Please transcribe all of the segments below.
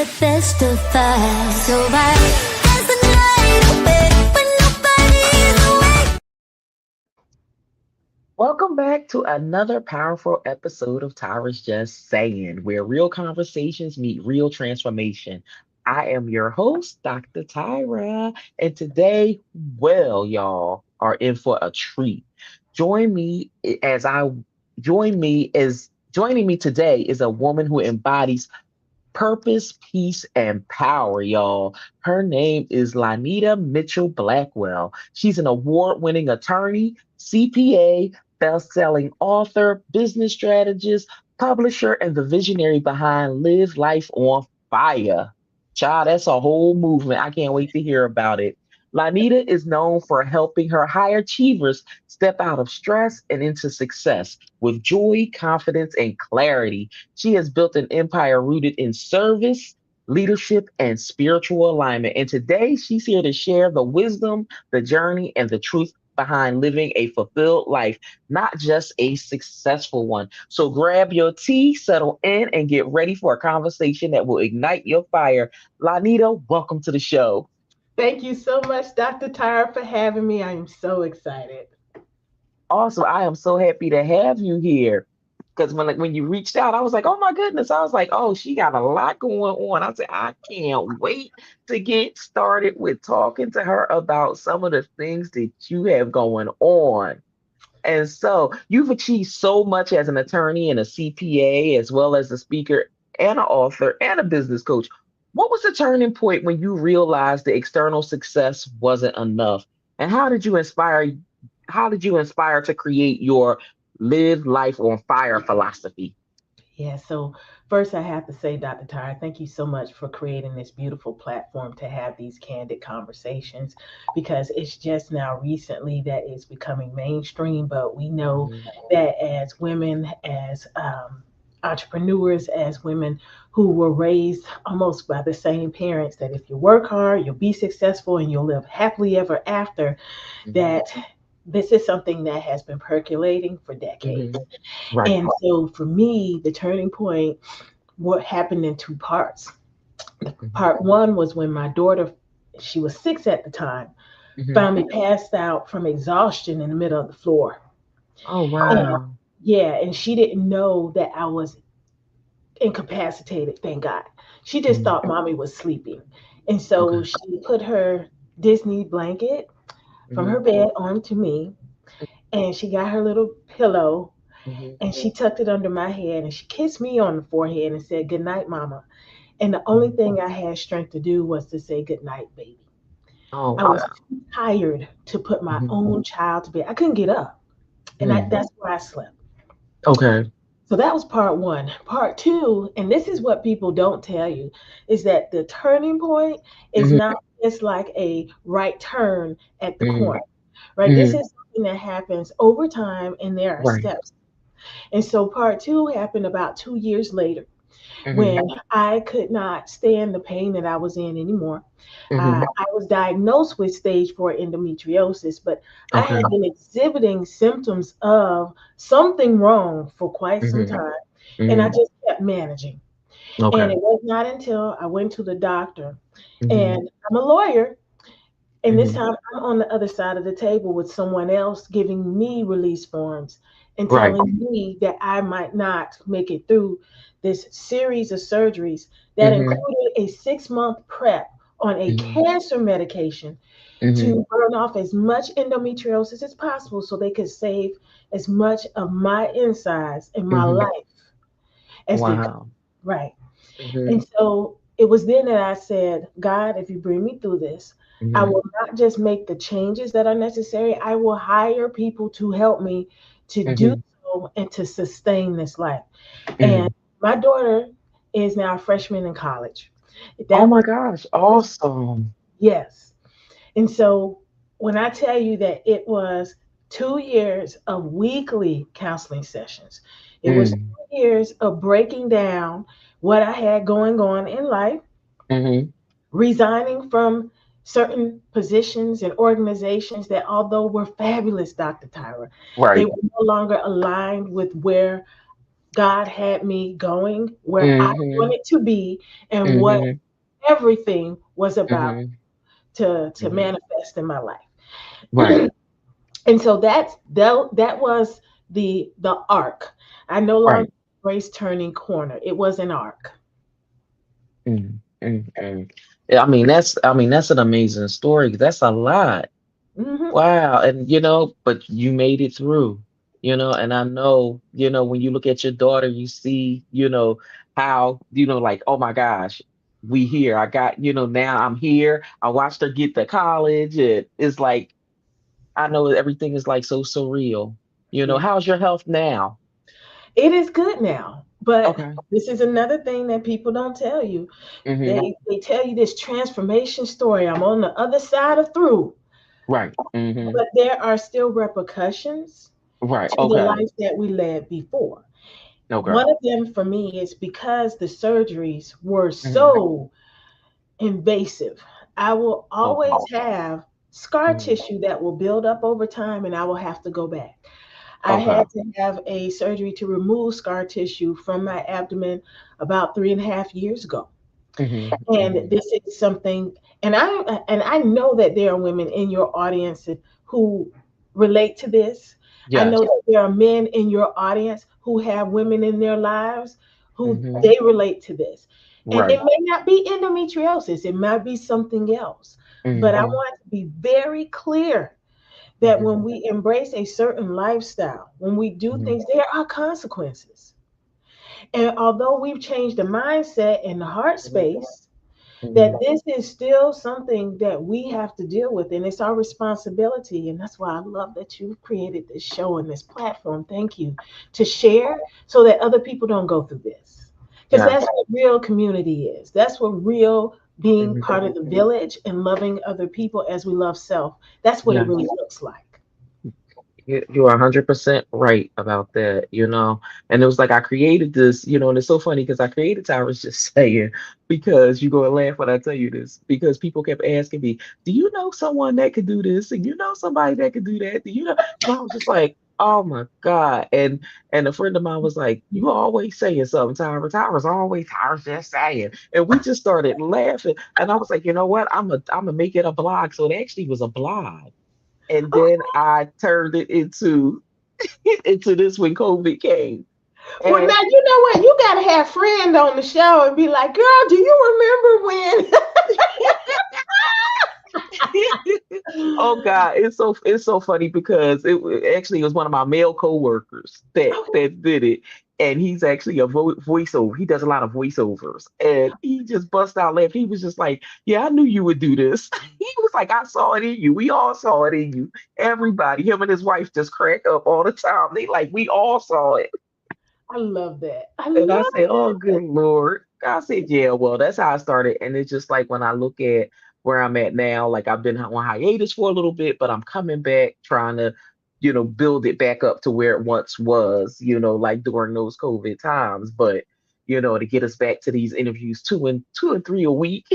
the best of us. So I dance the night away when nobody's awake. Welcome back to another powerful episode of Tyra's Just Saying, where real conversations meet real transformation. I am your host, Dr. Tyra, and today, well, y'all are in for a treat. Join me as I joining me today is a woman who embodies purpose, peace, and power, y'all. Her name is Lynita Mitchell-Blackwell. She's an award-winning attorney, CPA, best-selling author, business strategist, publisher, and the visionary behind Live Life on Fire. Child, that's a whole movement. I can't wait to hear about it. Lanita is known for helping her high achievers step out of stress and into success with joy, confidence, and clarity. She has built an empire rooted in service, leadership, and spiritual alignment. And today she's here to share the wisdom, the journey, and the truth behind living a fulfilled life, not just a successful one. So grab your tea, settle in, and get ready for a conversation that will ignite your fire. Lanita, welcome to the show. Thank you so much, Dr. Tyra, for having me. I am so excited. Awesome. I am so happy to have you here. Because when you reached out, I was like, oh my goodness. I was like, oh, she got a lot going on. I said, I can't wait to get started with talking to her about some of the things that you have going on. And so you've achieved so much as an attorney and a CPA, as well as a speaker and an author and a business coach. What was the turning point when you realized the external success wasn't enough? And how did you inspire to create your live life on fire philosophy? Yeah, so first I have to say, Dr. Tyra, thank you so much for creating this beautiful platform to have these candid conversations because it's just now recently that it's becoming mainstream. But we know Mhm. that as women, as entrepreneurs, as women who were raised almost by the same parents, that if you work hard, you'll be successful and you'll live happily ever after, Mhm. that this is something that has been percolating for decades. Mhm. Right. And so for me, the turning point, what happened in two parts. The Mhm. part one was when my daughter, she was 6 at the time, Mhm. found me passed out from exhaustion in the middle of the floor. Oh And wow. yeah, and she didn't know that I was incapacitated, thank God. She just Mhm. thought mommy was sleeping. And so Okay. she put her Disney blanket from her Mhm. bed onto me, and she got her little pillow Mhm. and she tucked it under my head and she kissed me on the forehead and said, "Good night, mama." And the only Mhm. thing I had strength to do was to say, "Good night, baby." Oh I was wow. too tired to put my Mhm. own child to bed. I couldn't get up. And Mm. that's where I slept. Okay. So that was part one. Part two, and this is what people don't tell you, is that the turning point is Mhm. not just like a right turn at the Mhm. corner, right? This Mhm. is something that happens over time and there are Right. steps. And so part two happened about 2 years later Mhm. when I could not stand the pain that I was in anymore. Mhm. I was diagnosed with stage 4 endometriosis, but I Okay. had been exhibiting symptoms of something wrong for quite some Mhm. time, and I Mhm. just kept managing. And Okay. it was not until I went to the doctor, Mhm. and I'm a lawyer, and this Mhm. time I'm on the other side of the table with someone else giving me release forms and Right. telling me that I might not make it through this series of surgeries that Mhm. included a 6-month prep on a Mhm. cancer medication Mhm. to burn off as much endometriosis as possible so they could save as much of my insides in my Mhm. life as they could. Wow. Right. Mhm. And so it was then that I said, God, if you bring me through this, I Mhm. will not just make the changes that are necessary, I will hire people to help me to do Mhm. so and to sustain this life. And Mhm. my daughter is now a freshman in college. Oh That my was, gosh. that was Awesome. yes. And so when I tell you that it was 2 years of weekly counseling sessions, it was Mm. 2 years of breaking down what I had going on in life, Mhm. resigning from certain positions and organizations that, although were fabulous, Dr. Tyra, they Right. were no longer aligned with where God had me going, where I Mm-hmm. wanted to be, and what Mm-hmm. everything was about Mm-hmm. to Mm-hmm. manifest in my Right. life. And so that was the arc. I no longer Right. embrace turning corner. It was an arc. Mm, mm, mm. Yeah, I mean that's an amazing story. 'Cause that's a lot. Hmm. Wow. And but you made it through. And I know, when you look at your daughter, you see, how, like, oh my gosh, we here. I got, now I'm here. I watched her get to college. It's like I know everything is like so surreal. Yeah. How's your health now? It is good now, but Okay. this is another thing that people don't tell you. Mm-hmm. They tell you this transformation story. I'm on the other side of through, Right. Mm-hmm. but there are still repercussions Right. to the Okay. life that we led before. Okay. One of them for me is because the surgeries were Mm-hmm. so invasive. I will always Okay. have scar Mm-hmm. tissue that will build up over time and I will have to go back. I Okay. had to have a surgery to remove scar tissue from my abdomen about 3.5 years ago. Mm-hmm. And Mm-hmm. this is something, and I know that there are women in your audience who relate to this. I know Yes. that there are men in your audience who have women in their lives who Mm-hmm. they relate to this. And it Right. may not be endometriosis, it might be something else. But I Mm-hmm. want to be very clear that Mm-hmm. when we embrace a certain lifestyle, when we do Mm-hmm. things, there are consequences. And although we've changed the mindset and the heart space, that Mm-hmm. this is still something that we have to deal with, and it's our responsibility. And that's why I love that you've created this show and this platform. Thank you, to share so that other people don't go through this, because Yes. that's what real community is. That's what real being Mm-hmm. part of the village and loving other people as we love self, that's what it Yes. really looks like. You're 100% right about that, And it was like I created this, and it's so funny because I created Tyra's just saying, because you go and laugh when I tell you this, because people kept asking me, do you know someone that could do this? And you know somebody that could do that? Do you know? And I was just like, oh my God. And a friend of mine was like, you always saying something, Tyra. Tyra's just saying. And we just started laughing. And I was like, you know what? I'm gonna make it a blog. So it actually was a blog. And Oh, then I turned it into into this when COVID came. well, And now you know what? You got to have friend on the show and be like, girl, do you remember oh when? God, it's so funny because actually it was one of my male coworkers that Okay. that did it, and he's actually a voiceover. He does a lot of voiceovers, and he just bust out laughing. He was just like, "Yeah, I knew you would do this." He was like, "I saw it in you. We all saw it in you. Everybody, him and his wife, just crack up all the time. They like, we all saw it." I love that. I And I love said, "Oh, that. good Lord." I said, "Yeah, well, that's how I started." And it's just like when I look at where I'm at now, like I've been on hiatus for a little bit, but I'm coming back trying to, build it back up to where it once was, like during those COVID times. But, to get us back to these interviews two and three a week.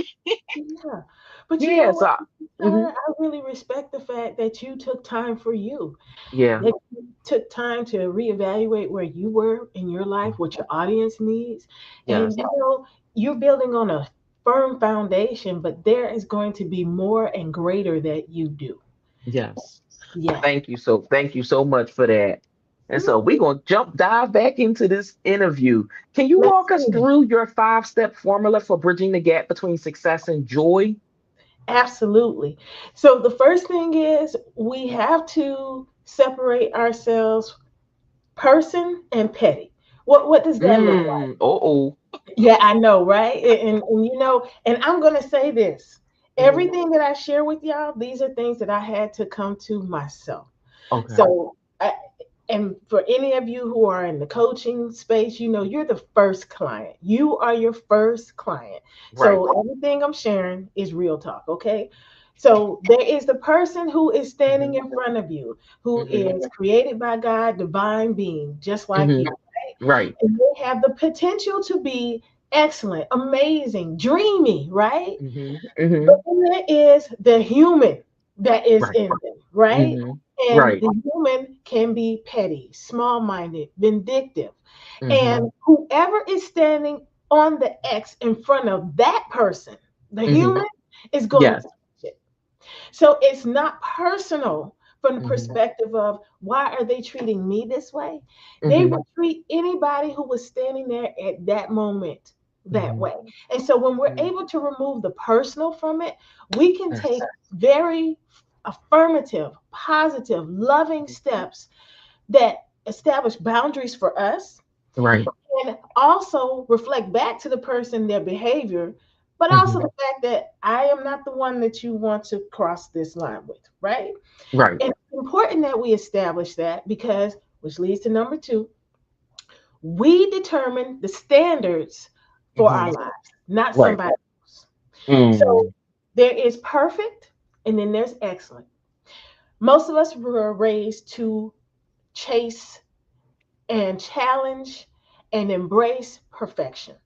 Yeah. But you know Yeah. what, So, Tyler? mhm, I really respect the fact that you took time for you, yeah. that you took time to reevaluate where you were in your life, what your audience needs. And, Yes. you're building on a firm foundation, but there is going to be more and greater that you do. Yes. Yeah. Thank you so much for that. And so Mhm. we're gonna dive back into this interview. Can you Let's walk us see. through your 5-step formula for bridging the gap between success and joy? Absolutely. So the first thing is we have to separate ourselves person and petty. What does that look like? Oh. Yeah, I know, right? And and I'm gonna say this. Mhm. Everything that I share with y'all, these are things that I had to come to myself. Okay. So and for any of you who are in the coaching space, you're the first client. You are your first client. Right. So everything I'm sharing is real talk, okay? So there is the person who is standing Hmm. in front of you, who Hmm. is created by God, divine being, just like Hmm. you, right? Right. And they have the potential to be excellent, amazing, dreamy, right? Hmm. But Hmm. then there is the human that is Right. in them, right? Hmm. And Right. the human can be petty, small minded, vindictive. Mm-hmm. And whoever is standing on the X in front of that person, the Mm-hmm. human, is going to Yes. touch it. So it's not personal from the Mm-hmm. perspective of why are they treating me this way? They Mm-hmm. would treat anybody who was standing there at that moment that Mm-hmm. way. And so when we're Mm-hmm. able to remove the personal from it, we can take Yes. very affirmative, positive, loving steps that establish boundaries for us Right. and also reflect back to the person their behavior, but also Mm-hmm. the fact that I am not the one that you want to cross this line with, right? Right. And it's important that we establish that because, which leads to number two, we determine the standards for Mm-hmm. our lives, not Right. somebody else. So Mm. there is perfect and then there's excellent. Most of us were raised to chase and challenge and embrace perfection.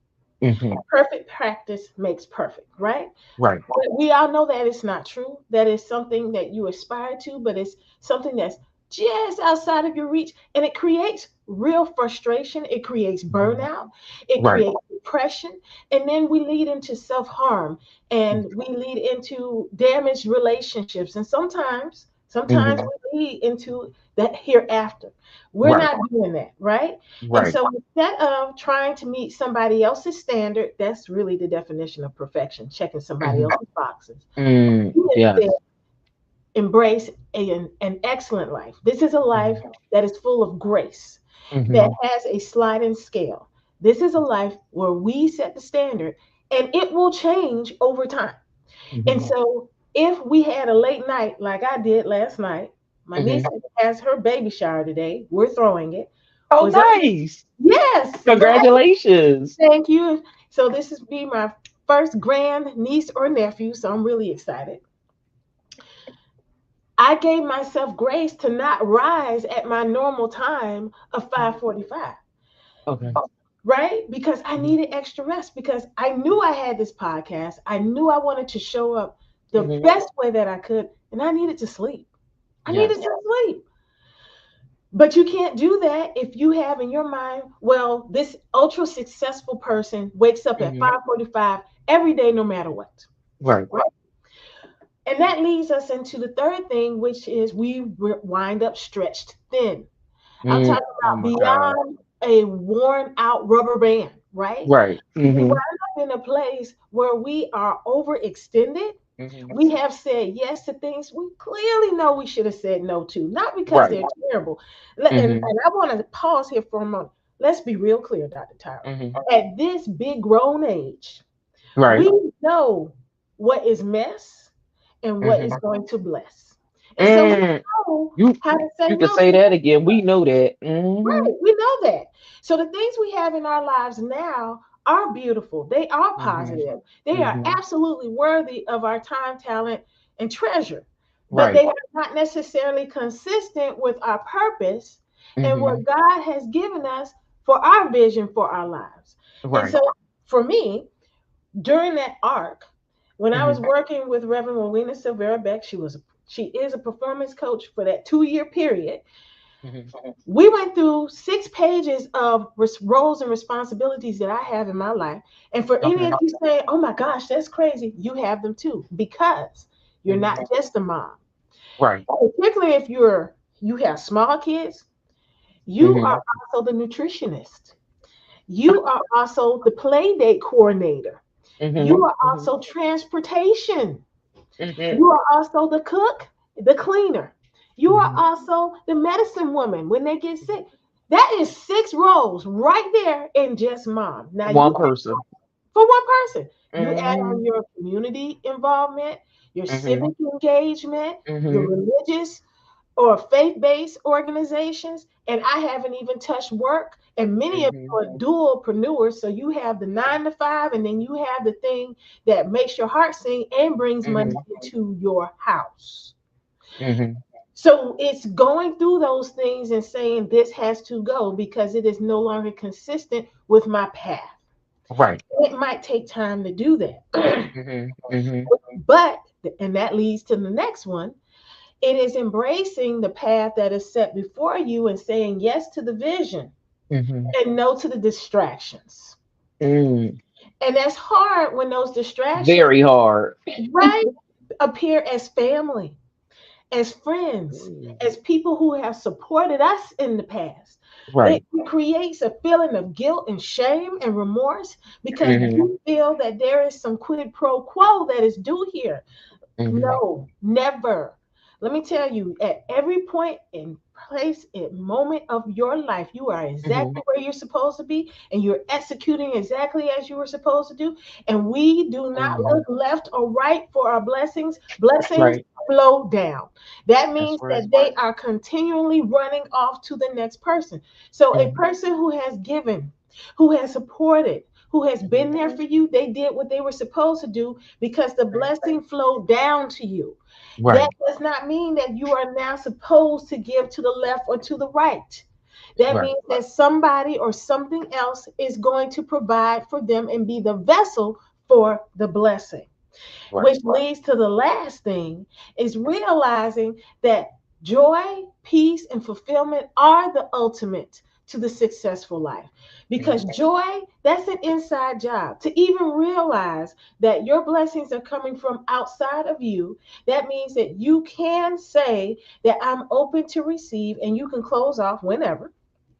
Mm-hmm. Perfect practice makes perfect, right? Right. But we all know that it's not true. That is something that you aspire to, but it's something that's just outside of your reach. And it creates real frustration. It creates Mm-hmm. burnout. It Right. creates depression. And then we lead into self harm and we lead into damaged relationships. And sometimes Mm-hmm. we lead into that hereafter. We're Right. not doing that, right? And Right. so instead of trying to meet somebody else's standard, that's really the definition of perfection, checking somebody Mm-hmm. else's boxes. Mm. You Yes. instead embrace an excellent life. This is a life Mm-hmm. that is full of grace, that Mm-hmm. has a sliding scale. This is a life where we set the standard and it will change over time. And Mm-hmm. so if we had a late night like I did last night, my niece Mm-hmm. has her baby shower today. We're throwing it. Oh, Was I? nice. Yes. Congratulations. Thank you. So this is be my first grand niece or nephew, so I'm really excited. I gave myself grace to not rise at my normal time of 5:45, Okay. right? Because I Mm-hmm. needed extra rest because I knew I had this podcast. I knew I wanted to show up the Mm-hmm. best way that I could, and I needed to sleep. I needed Yes. to sleep. But you can't do that if you have in your mind, well, this ultra successful person wakes up at Mm-hmm. 5:45 every day, no matter what. Right. Right? And that leads us into the third thing, which is we wind up stretched thin. I'm Mm. talking Oh about my God. beyond a worn out rubber band, right? Right. We wind Mm-hmm. up in a place where we are overextended. Mm-hmm. We have said yes to things we clearly know we should have said no to, not because Right. they're terrible. And Mm-hmm. I want to pause here for a moment. Let's be real clear, Dr. Tyra. Mm-hmm. At this big grown age, Right. we know what is mess and what is Mm-hmm. going to bless. And so we Mm. know You how to say you can no say to that again. We know that. Mm-hmm. right. We know that. So the things we have in our lives now are beautiful. They are Mm-hmm. positive. They are Mm-hmm. absolutely worthy of our time, talent, and treasure. But Right. they are not necessarily consistent with our purpose and Mm-hmm. what God has given us for our vision for our lives. And Right. so for me, during that arc, when I was Mm-hmm. working with Reverend Rowena Silvera Beck, she is a performance coach for that 2 year period. Mm-hmm. We went through 6 pages of roles and responsibilities that I have in my life. And for any Okay. of you saying, oh my gosh, that's crazy, you have them too, because you're not Mm-hmm. just a mom. Right. Particularly if you have small kids, you Mm-hmm. are also the nutritionist. You are also the play date coordinator. You Mm-hmm. are Mm-hmm. also transportation. Mm-hmm. You are also the cook, the cleaner. You are Mm-hmm. also the medicine woman when they get sick. That is 6 roles right there in just mom. Now One you person. for one person. You add Mm-hmm. on your community involvement, your Mm-hmm. civic engagement, your Mm-hmm. religious or faith-based organizations, and I haven't even touched work. And many of Mm-hmm. you are dualpreneurs, so you have the 9 to 5, and then you have the thing that makes your heart sing and brings money Mm-hmm. into your house. Mm-hmm. So it's going through those things and saying this has to go because it is no longer consistent with my path. Right. It might take time to do that. Mm-hmm. Mm-hmm. But, and that leads to the next one, it is embracing the path that is set before you and saying yes to the vision Mm-hmm. and no to the distractions. Mm. And that's hard when those distractions, Very hard. right, appear as family, as friends, Mm. as people who have supported us in the past. It Right. creates a feeling of guilt and shame and remorse because Mm-hmm. you feel that there is some quid pro quo that is due here. Mm-hmm. No, never. Let me tell you, at every point in place and moment of your life, you are Mm-hmm. exactly where you're supposed to be, and you're executing exactly as you were supposed to do. And we do not Mm-hmm. look left or right for our blessings. Blessings Right. flow down. That That's means right. that they are continually running off to the next person. So a Mm-hmm. person who has given, who has supported, who has been Mm-hmm. there for you, they did what they were supposed to do because the Right. blessing flowed down to you. That Right. does not mean that you are now supposed to give to the left or to the right. That Right. means that somebody or something else is going to provide for them and be the vessel for the blessing. Right. Which leads to the last thing is realizing that joy, peace, and fulfillment are the ultimate to the successful life. Because Mm-hmm. joy, that's an inside job. To even realize that your blessings are coming from outside of you, that means that you can say that I'm open to receive and you can close off whenever,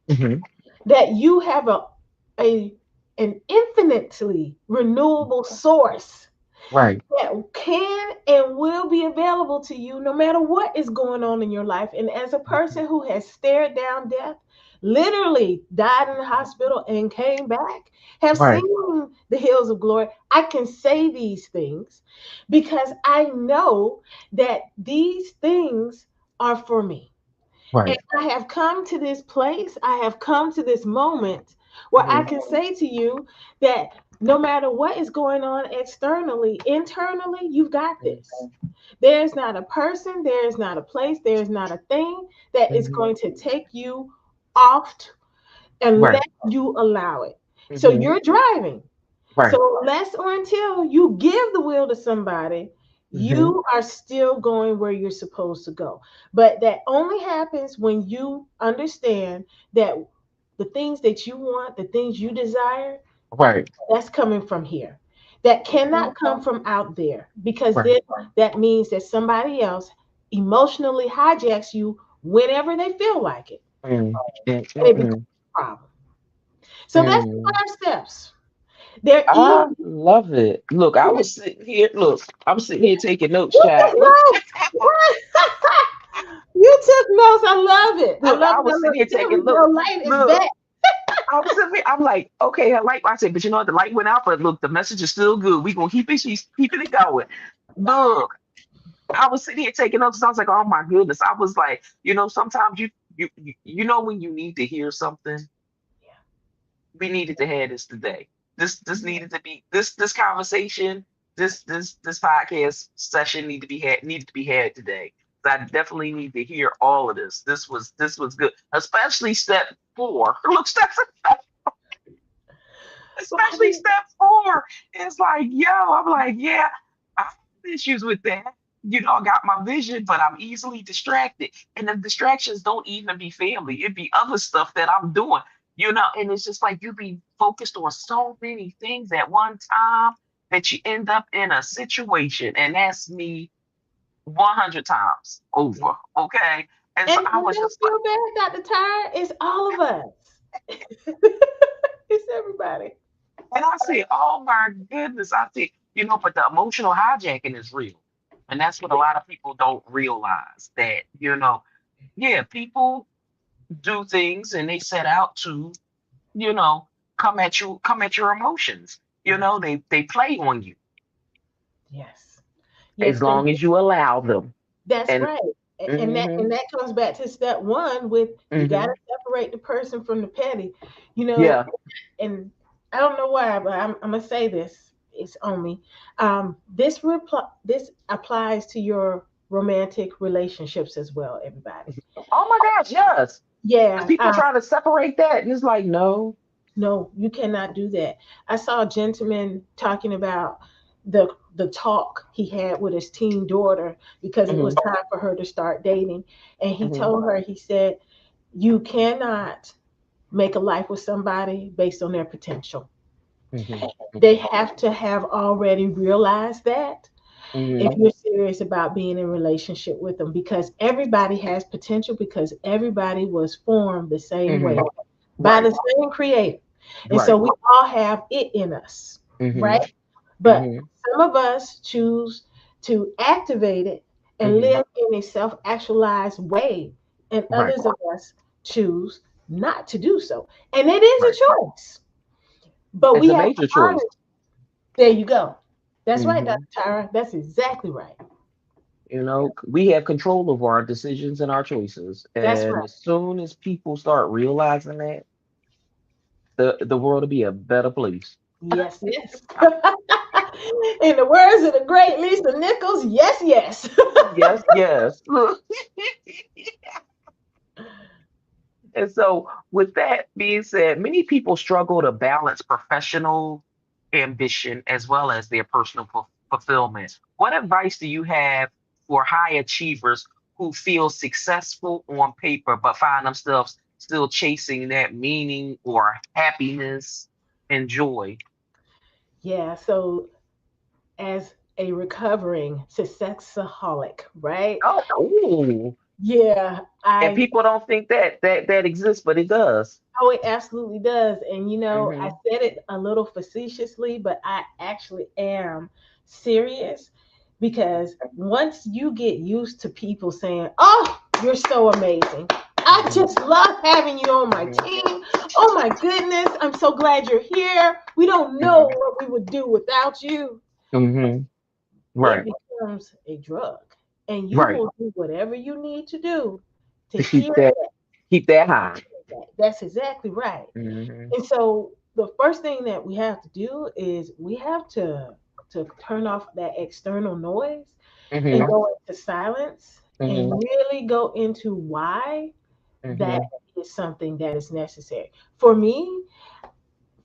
Mm-hmm. that you have a an infinitely renewable source Right. that can and will be available to you no matter what is going on in your life. And as a Mhm. person who has stared down death, literally died in the hospital and came back, have Right. seen the hills of glory, I can say these things because I know that these things are for me. And Right. I have come to this place, I have come to this moment where I Mm-hmm. can say to you that no matter what is going on externally, internally, you've got this. There's not a person, there's not a place, there's not a thing that is Mm-hmm. going to take you off unless Right. you allow it. So Mm-hmm. you're driving. Right. So unless or until you give the wheel to somebody, Mm-hmm. you are still going where you're supposed to go. But that only happens when you understand that the things that you want, the things you desire, Right. that's coming from here. That Okay. cannot come from out there because Right. then that means that somebody else emotionally hijacks you whenever they feel like it. Mm. Mm, And mm, it becomes mm, a problem. So that's the mm. 5 steps. They're easy. I love it. Look, I was sitting here. Look, I'm sitting here taking notes, You child. took Look, notes. You took notes. I love it. I look, love I it. I was love sitting here it. Tell taking me look, your light is look. back. I was sitting here, I'm like, okay, her light. I said, but you know what? The light went out, but look, the message is still good. We gonna keep it. She's keeping it going. Look, I was sitting here taking notes. I was like, oh my goodness. I was like, sometimes you know when you need to hear something. We needed to have this today. This needed to be this conversation, this podcast session needed to be had today. So I definitely need to hear all of this. This was good, especially step 4. Look, Well, I especially mean, step 4. It's like, yo, I'm like, yeah, I have issues with that. I got my vision, but I'm easily distracted. And the distractions don't even be family. It be other stuff that I'm doing, and it's just like you be focused on so many things at one time that you end up in a situation. And that's me 100 times over. Okay. And so and I was don't just like, feel bad, Dr. Tyra. It's all of us. It's everybody. and I said, oh my goodness. I said, but the emotional hijacking is real. And that's what a lot of people don't realize that, yeah, people do things and they set out to, you know, come at your emotions. They play on you Yes. as Yes, they long do. as you allow them. That's And right. And that hmm and that comes back to step one with you got to hmm separate the person from the petty. You know, yeah, and I don't know why, but I'm gonna say this. It's on me. This applies to your romantic relationships as well, everybody. oh my gosh, yes. Because Yeah. people try to separate that, and it's like, no. No, you cannot do that. I saw a gentleman talking about the talk he had with his teen daughter because it was hmm time for her to start dating, and he hmm told her, he said, "You cannot make a life with somebody based on their potential. Mhm. They Mhm. have to have already realized that if Mhm. you're serious about being in a relationship with them, because everybody has potential, because everybody was formed the same way Mhm. by Right. the same creator. And so Right. we all have it in us, right? Mhm. But Mhm. some of us choose to activate it and Mhm. live in a self actualized way, and Right. others of us choose not to do so. And it is Right. a choice, but It's we a have to major honor. choice. There you go. That's right, Mhm. Dr. Tyra. That's exactly right. We have control over our decisions and our choices. That's And right. as soon as people start realizing that, the world will be a better place. Yes, yes. In the words of the great Lisa Nichols, yes, yes. Yes, yes. And so, with that being said, many people struggle to balance professional ambition as well as their personal fulfillment. What advice do you have for high achievers who feel successful on paper but find themselves still chasing that meaning or happiness and joy? Yeah, so as a recovering successaholic, right? Oh, ooh. Yeah, And I people don't think that exists, but it does. oh it absolutely does. And I Hmm. said it a little facetiously, but I actually am serious because once you get used to people saying, "Oh, you're so amazing. I Hmm. just love having you on my Hmm. team. Oh my goodness, I'm so glad you're here. We don't know Hmm. what we would do without you." Hmm. It Right, becomes a drug. And you right. will do whatever you need to do to To hear keep that high. that. That's exactly right. Hmm. And so the first thing that we have to do is we have to turn off that external noise and Hmm. go into silence and Hmm. really go into why that Hmm. is something that is necessary. For me,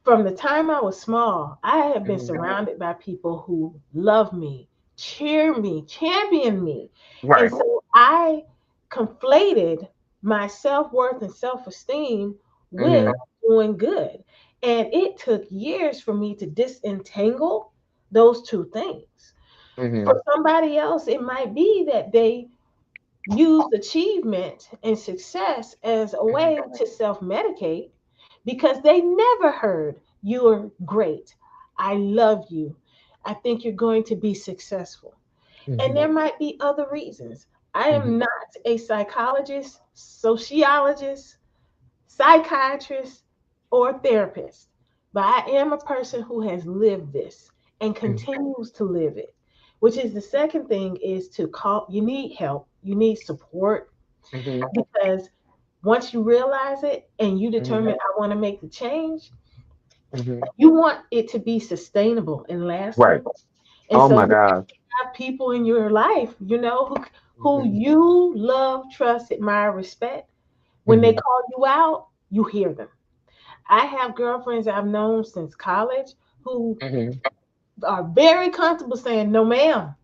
from the time I was small, I have been Hmm. surrounded by people who love me, cheer me, champion me. And Right. so I conflated my self worth and self esteem with Hmm. doing good. And it took years for me to disentangle those two things. Hmm. For somebody else, it might be that they used achievement and success as a way to self medicate because they never heard, "You're great. I love you. I think you're going to be successful." And Hmm. there might be other reasons. I am Hmm. not a psychologist, sociologist, psychiatrist, or therapist, but I am a person who has lived this and continues to live it. Which is the second thing is to call, you need help, you need support, Hmm. because once you realize it and you Hmm. determine, "I want to make the change," Hmm. you want it to be sustainable and Right. lasting. And Oh so my you God. have people in your life, who Hmm. you love, trust, admire, respect. When they Hmm. call you out, you hear them. I have girlfriends I've known since college who Hmm. are very comfortable saying, "No, ma'am."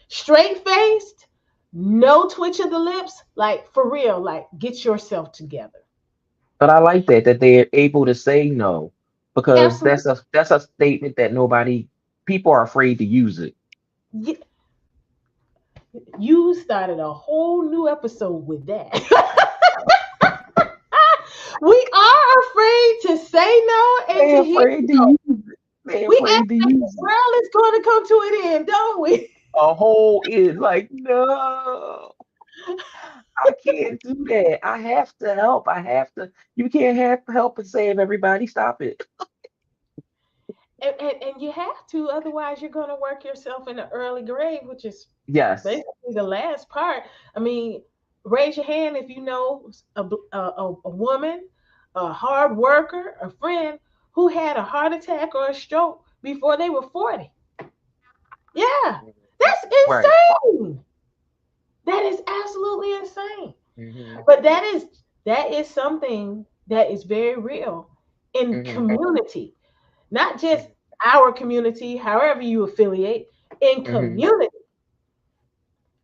Straight faced, no twitch of the lips, like for real, like get yourself together. But I like that they're able to say no because Absolutely. that's a statement that nobody people are afraid to use it. You started a whole new episode with that. We are afraid to say no and They to hear afraid to no. use it. They We act afraid to like the use it. world is going to come to an end, don't we? A whole is like, no, I can't do that. I have to help. I have to. You can't have help and save everybody. Stop it. And you have to, otherwise you're going to work yourself in the early grave, which is Yes. basically the last part. I mean, raise your hand if you know a woman, a hard worker, a friend who had a heart attack or a stroke before they were 40. Yeah, that's Right. insane. That is absolutely insane. Hmm. But that is something that is very real in Hmm. community, not just our community, however you affiliate, in Hmm. community.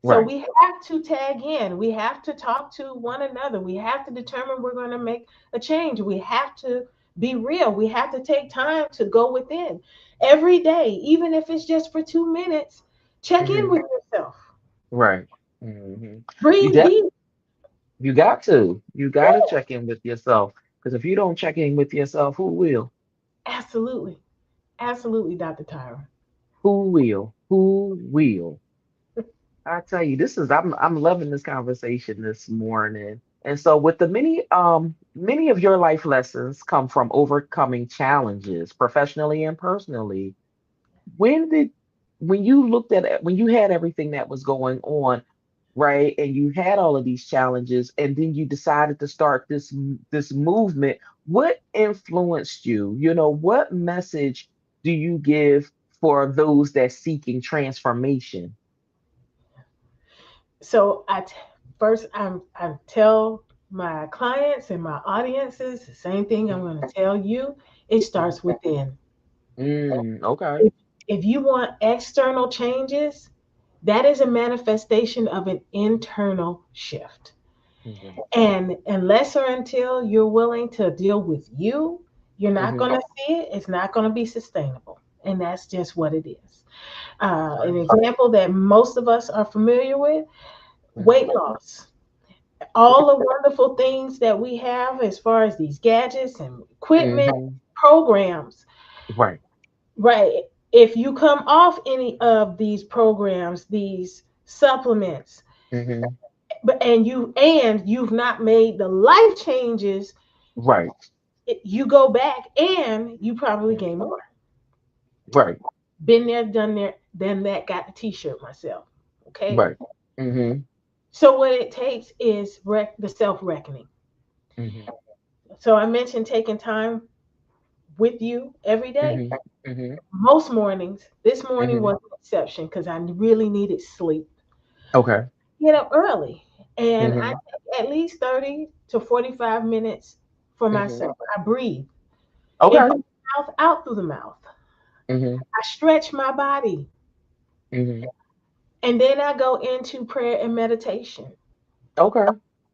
So Right. we have to tag in. We have to talk to one another. We have to determine we're going to make a change. We have to be real. We have to take time to go within every day, even if it's just for 2 minutes. Check in Hmm. with yourself. Right. Hmm. You Breathe def deep. you got to. You got to check in with yourself because if you don't check in with yourself, who will? Absolutely. Absolutely, Dr. Tyra. Who will? Who will? I tell you, I'm loving this conversation this morning. And so with the many of your life lessons come from overcoming challenges professionally and personally. When did when you looked at it, when you had everything that was going on, right, and you had all of these challenges, and then you decided to start this movement, what influenced you? What message do you give for those that seeking transformation? So first I tell my clients and my audiences the same thing I'm going to tell you. It starts within. Okay. If you want external changes, that is a manifestation of an internal shift. Hmm. And unless or until you're willing to deal with you, you're not Hmm. going to see it. It's not going to be sustainable. And that's just what it is. An Right. example that most of us are familiar with, weight Hmm. loss. All the wonderful things that we have as far as these gadgets and equipment, Hmm. programs, Right. right? If you come off any of these programs, these supplements, Hmm. and you've not made the life changes, Right. you go back and you probably gain more. Right. Been there, done that, got the t-shirt myself. Okay. Right. Hmm. So what it takes is the self-reckoning. Hmm. So I mentioned taking time with you every day. Hmm. Hmm. Most mornings, this morning Hmm. was an exception because I really needed sleep. Okay. Get up early and I Hmm. take at least 30 to 45 minutes for Hmm. myself. I breathe in Okay. through the mouth, out through the mouth. Hmm. I stretch my body Hmm. and then I go into prayer and meditation. Okay.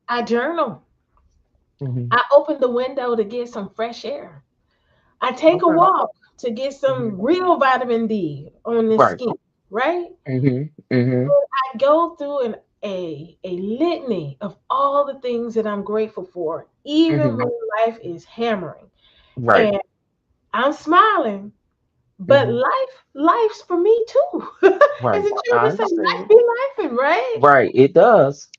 I journal. Hmm. I open the window to get some fresh air. I take a Okay. walk to get Hmm. some real vitamin D on the Right. skin, right? Hmm. Hmm. I go through a litany of all the things that I'm grateful for, even Hmm. when life is hammering. Right. And I'm smiling, but Hmm. life's for me too. As Right. a I children say, life understand. be life, right? Right. It does.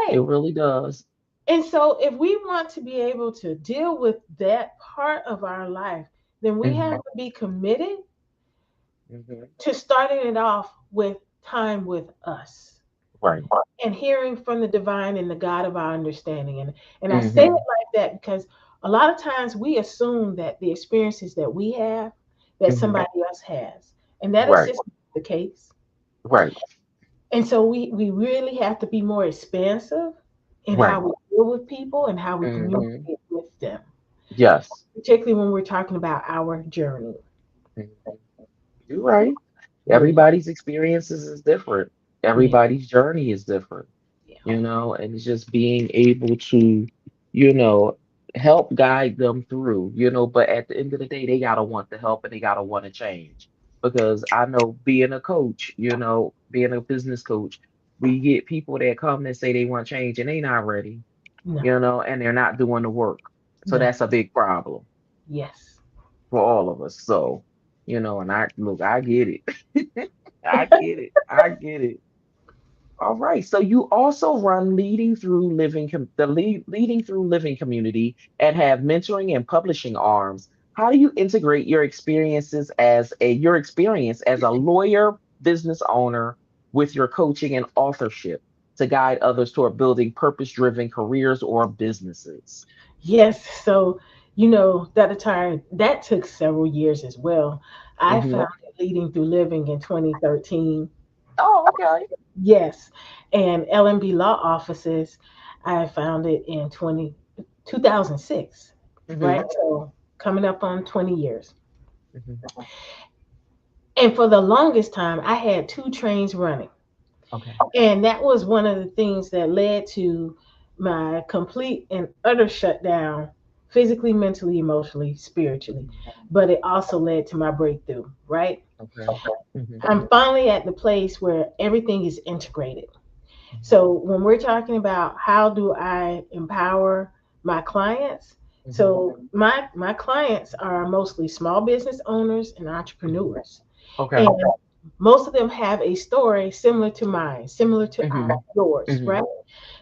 It Right. really does. And so if we want to be able to deal with that part of our life, then we have Hmm. to be committed Hmm. to starting it off with time with us Right. and hearing from the divine and the God of our understanding. And I say it Hmm. like that because a lot of times we assume that the experiences that we have, that Hmm. somebody else has. And that is Right. just not the case. Right. And so we really have to be more expansive in Right. how we deal with people and how we Hmm. communicate with them, Yes. particularly when we're talking about our journey. Mhm. You're right. Yeah, Everybody's experiences is different. yeah, Everybody's journey is different, yeah. and it's just being able to, you know, help guide them through, but at the end of the day, they gotta want the help and they gotta want to change. Because I know being a coach, being a business coach, we get people that come and say they want change and they not ready, No, and they're not doing the work. So no, that's a big problem yes. for all of us. So, and I look, I get it. I get it. I get it. All right. So you also run leading through living community and have mentoring and publishing arms. How do you integrate your experience as a lawyer, business owner with your coaching and authorship to guide others toward building purpose-driven careers or businesses? Yes. So, that attire that took several years as well. I Hmm. found it leading through living in 2013. Oh, okay. Yes. And LMB law offices, I found it in 2006. Right? Hmm. So coming up on 20 years. Hmm. And for the longest time, I had two trains running. Okay. And that was one of the things that led to my complete and utter shutdown, physically, mentally, emotionally, spiritually. But it also led to my breakthrough, right? Okay. Hmm. I'm finally at the place where everything is integrated. So when we're talking about how do I empower my clients, Hmm. so my clients are mostly small business owners and entrepreneurs. Okay. And most of them have a story similar to mine, similar to Hmm. yours, Hmm. right?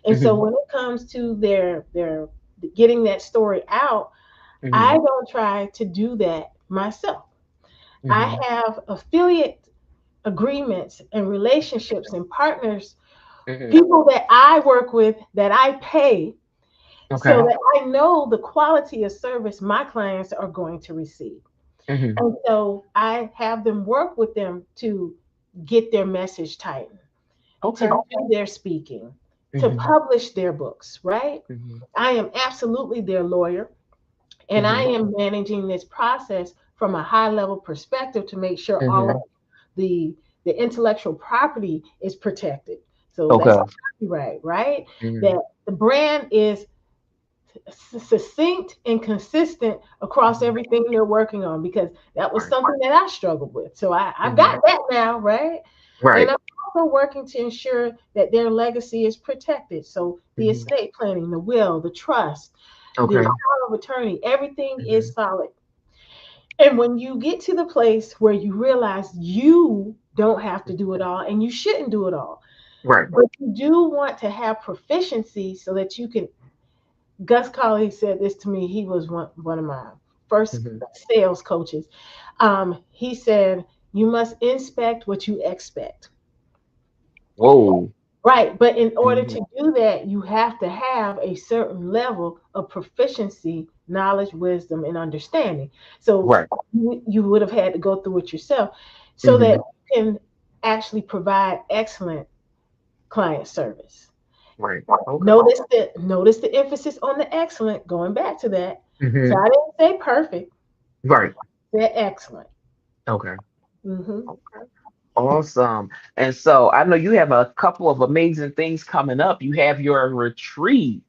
And so Hmm. when it comes to their getting that story out, I Hmm. don't try to do that myself. I Hmm. have affiliate agreements and relationships and partners, Hmm. people that I work with that I pay so Okay. that I know the quality of service my clients are going to receive. Hmm. And so I have them work with them to get their message tightened, to Okay. do their speaking, to Hmm. publish their books, right? Hmm. I am absolutely their lawyer, and I Hmm. am managing this process from a high level perspective to make sure all of Hmm. the the intellectual property is protected. So that's Okay. copyright, right? Hmm. That the brand is succinct and consistent across Hmm. everything they're working on, because that was Right. something that I struggled with. So I've Hmm. got that now, right? And Right. I'm also working to ensure that their legacy is protected. So the Hmm. estate planning, the will, the trust, the Okay. power of attorney, everything Hmm. is solid. And when you get to the place where you realize you don't have to do it all and you shouldn't do it all, Right. but you do want to have proficiency so that you can. Gus Colley said this to me. He was one of my first Hmm. sales coaches. He said, you must inspect what you expect. Whoa. Right. But in order Hmm. to do that, you have to have a certain level of proficiency, knowledge, wisdom, and understanding. So Right. you would have had to go through it yourself so that Hmm. you can actually provide excellent client service. Right. Okay. Notice the emphasis on the excellent, going back to that. So Hmm. I didn't say perfect, Right. they're excellent. Okay. Hmm. Okay. Awesome. And so I know you have a couple of amazing things coming up. You have your retreat.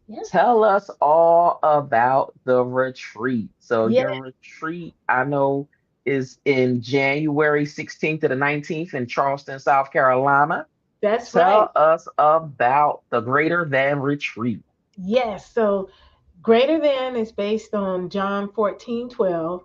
Yeah. Tell us all about the retreat. So Yeah, your retreat, I know, is in January 16th to the 19th in Charleston, South Carolina. that's right. Tell us about the Greater Than Retreat. Yes. So greater than is based on John 14:12,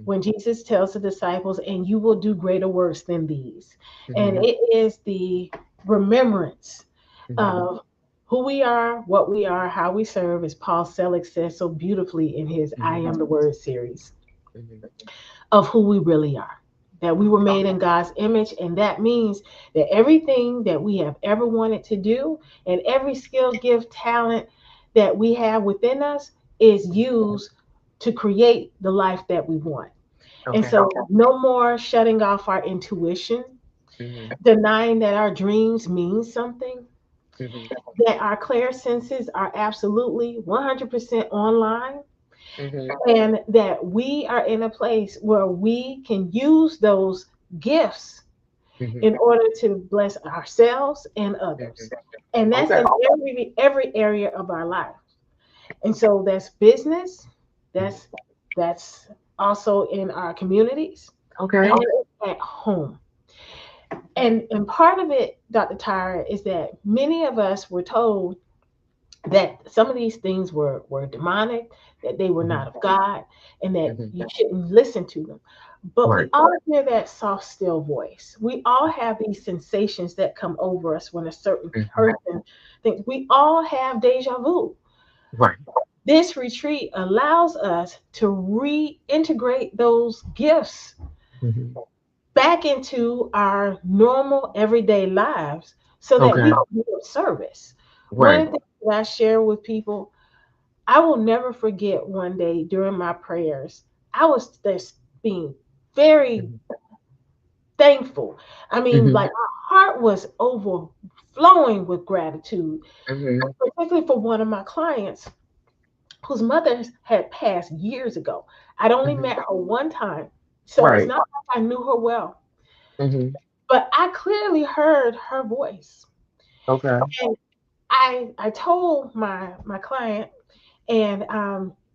when Jesus tells the disciples, and you will do greater works than these. And Hmm. it is the remembrance Hmm. of who we are, what we are, how we serve, as Paul Selig says so beautifully in his I Hmm. Am the Word series, Hmm. of who we really are. That we were made in God's image, and that means that everything that we have ever wanted to do and every skill, gift, talent that we have within us is used to create the life that we want. And Okay. so, no more shutting off our intuition, Hmm. denying that our dreams mean something, Hmm. that our clear senses are absolutely 100% online, Hmm. and that we are in a place where we can use those gifts Hmm. in order to bless ourselves and Hmm. others. And that's Okay. in every area of our life. And so that's business, Mhm. that's that's also in our communities Okay. and at home. And part of it, Dr. Tyra, is that many of us were told that some of these things were demonic, that they were not Hmm. of God, and that Hmm. you shouldn't listen to them. But we Right. all hear that soft, still voice. We all have these sensations that come over us when a certain Hmm. person thinks. We all have deja vu. Right. This retreat allows us to reintegrate those gifts Hmm. back into our normal everyday lives so that we Okay. can be of service. One of Right. the things that I share with people, I will never forget one day during my prayers, I was just being very Hmm. thankful. I mean, Hmm. like my heart was overflowing with gratitude, Hmm. particularly for one of my clients whose mother had passed years ago. I'd only Hmm. met her one time, so it's Right. not like I knew her well. Hmm. but I clearly heard her voice. Okay. And I told my client, and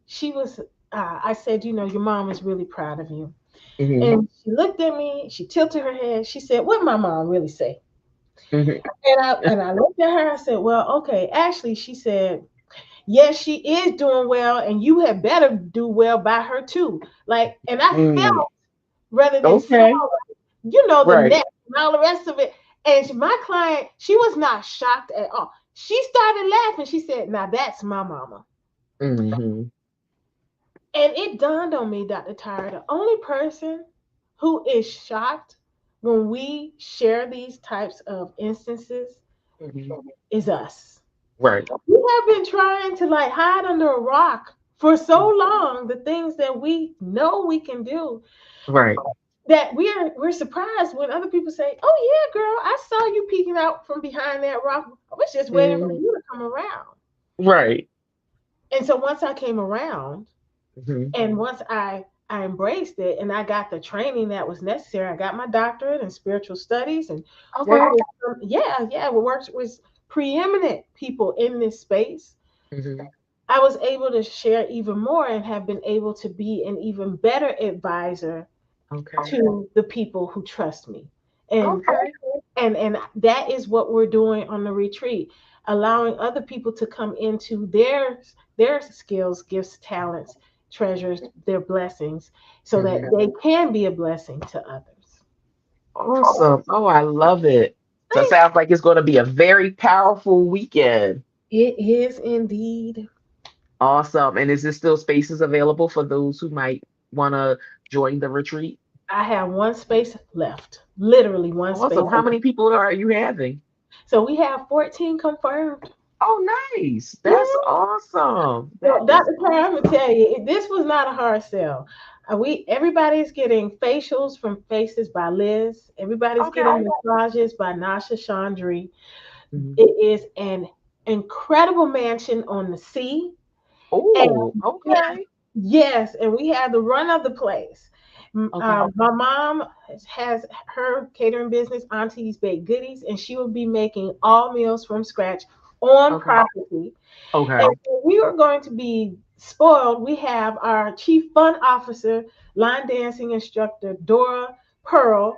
she was I said, you know, your mom is really proud of you. Hmm. And she looked at me, she tilted her head, she said, what my mom really say? Hmm. And I looked at her, I said, well, okay. Actually, she said, yes, she is doing well, and you had better do well by her too. Like, and I Mm. felt rather than saw, Okay. you know, the Right. net and all the rest of it. And my client, she was not shocked at all. She started laughing. She said, now that's my mama. Hmm. And it dawned on me, Dr. Tyra, the only person who is shocked when we share these types of instances Hmm. is us. Right. We have been trying to like hide under a rock for so long the things that we know we can do, Right. that we're surprised when other people say, "Oh yeah, girl, I saw you peeking out from behind that rock. I was just waiting for Hmm. you to come around." Right. And so once I came around, Hmm. and once I embraced it, and I got the training that was necessary. I got my doctorate in spiritual studies and Okay. worked with we worked with preeminent people in this space. Hmm. I was able to share even more and have been able to be an even better advisor Okay. to the people who trust me. And Okay. and that is what we're doing on the retreat, allowing other people to come into their skills, gifts, talents, treasures, their blessings, so that Hmm. they can be a blessing to others. Awesome. Oh, I love it. So it sounds like it's going to be a very powerful weekend. It is indeed. Awesome. And is there still spaces available for those who might want to join the retreat? I have one space left, literally one Awesome. space How left. many people are you having? So we have 14 confirmed. Oh, nice. That's Yeah. awesome. That So, is Dr. Perry, I'm gonna tell you, this was not a hard sell. We everybody's getting facials from Faces by Liz. Everybody's okay. getting massages by Nasha Chandri. Mhm. It is an incredible mansion on the sea, and Oh, we okay. yes, and we have the run of the place. Okay. My mom has her catering business, Auntie's Baked Goodies, and she will be making all meals from scratch on Okay. property. And Okay. we are going to be spoiled. We have our chief fun officer, line dancing instructor Dora Pearl,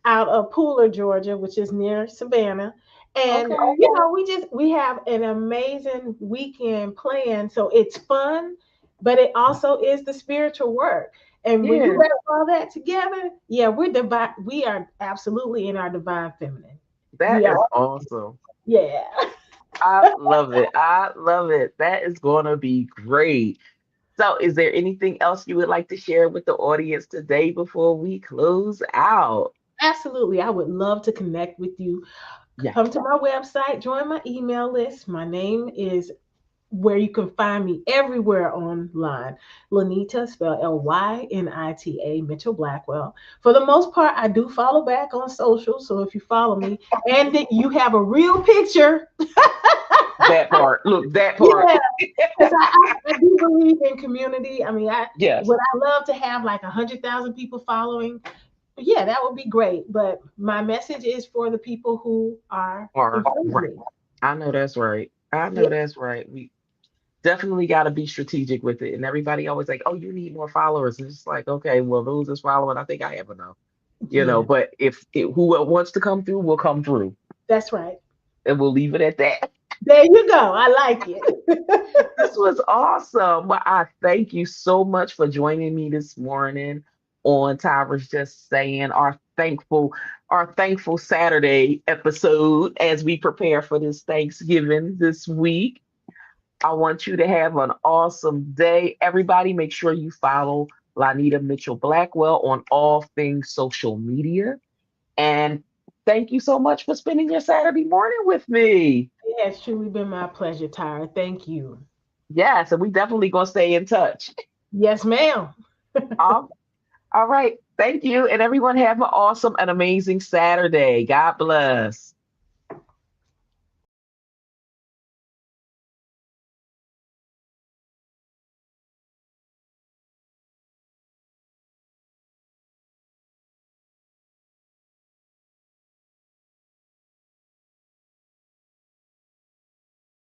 out of Pooler, Georgia, which is near Savannah. And Okay. you know, we have an amazing weekend planned. So it's fun, but it also is the spiritual work. And when you Yeah, wrap all that together, yeah, we're divine. We are absolutely in our divine feminine. We that are, is awesome. yeah. I love it. I love it. That is going to be great. So, is there anything else you would like to share with the audience today before we close out? Absolutely. I would love to connect with you. Yeah. Come to my website, join my email list. My name is where you can find me everywhere online. Lynita, spelled Lynita Mitchell Blackwell. For the most part, I do follow back on social. So if you follow me and that you have a real picture, That part. Look, that part. yeah, because I do believe in community. I mean, I Yes. would I love to have like 100,000 people following. Yeah, that would be great. But my message is for the people who are in Or front of right. me. I know that's right. I Yeah, know that's right. We definitely got to be strategic with it. And everybody always like, oh, you need more followers. And it's like, okay, well, those that's following, I think I have enough, yeah, but if who wants to come through will come through, that's right. and we'll leave it at that. There you go. I like it. This was awesome. Well, I thank you so much for joining me this morning on Tyra's Just Saying, our thankful Saturday episode as we prepare for this Thanksgiving this week. I want you to have an awesome day. Everybody, make sure you follow Lynita Mitchell Blackwell on all things social media. And thank you so much for spending your Saturday morning with me. It has truly been my pleasure, Tyra. Thank you. Yes, and we definitely gonna stay in touch. Yes, ma'am. All, all right. Thank you. And everyone have an awesome and amazing Saturday. God bless.